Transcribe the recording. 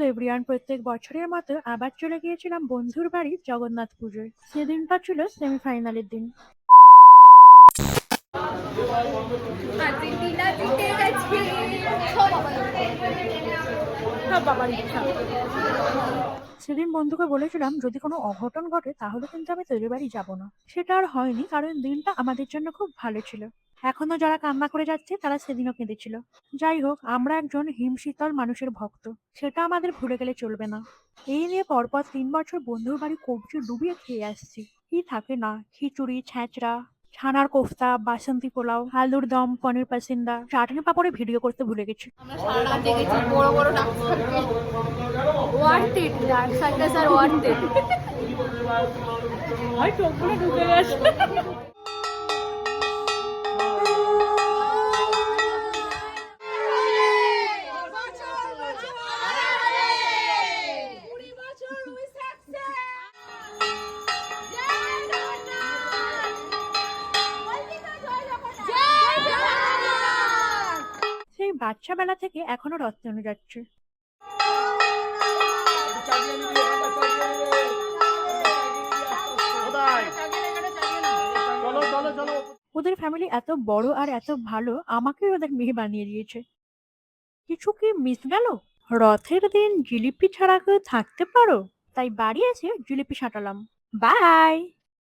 Hello everyone, প্রত্যেক বছরের মতো আবার চলে গিয়েছিলাম বন্ধুর বাড়ি জগন্নাথ পুজোয়। সেদিনটা ছিল সেমিফাইনালের দিন। আর্জেন্টিনা জিতে গেছে। সব বাবার ইচ্ছা। সেদিন বন্ধুকে বলেছিলাম যদি কোনো অঘটন ঘটে তাহলে কিন্তু আমি তোদের বাড়ি যাব না। সেটা আর হয়নি, কারণ দিনটা আমাদের জন্য খুব ভালো ছিল। এখনো যারা কান্না করে যাচ্ছে তারা সেদিনও কেঁদেছিল। যাই হোক, আমরা একজন হিমশীতল মানুষের ভক্ত, সেটা আমাদের ভুলে গেলে চলবে না। এই নিয়ে পরপর 3 বছর বন্ধুর বাড়ি কবজি ডুবিয়ে খেয়ে আসছি। কি থাকে না, খিচুড়ি, ছ্যাঁচড়া, ছানার কোফতা, বাসন্তী পোলাও, আলুর দম, পনির পাসিন্দা, চাটনি পাপড়ে ভিডিও করতে ভুলে গেছি। আমরা সারা রাত জেগেছি, বড় বড় ডাক্তারকে। ওয়ার্থ ইট, সার্কাস আর ওয়ার্থ ইট। হয় চোখগুলো ঢুকে গেছে। সেই বাচ্চা বেলা থেকে এখনো রথ টেনে যাচ্ছে। ওদের ফ্যামিলি এত বড় আর এত ভালো, আমাকেই ওদের মেয়ে বানিয়ে দিয়েছে। কিছু কি মিস গেল? রথের দিন জিলিপি ছাড়া কেউ থাকতে পারো? তাই বাড়ি এসে জিলিপি সাঁটালাম। বাই।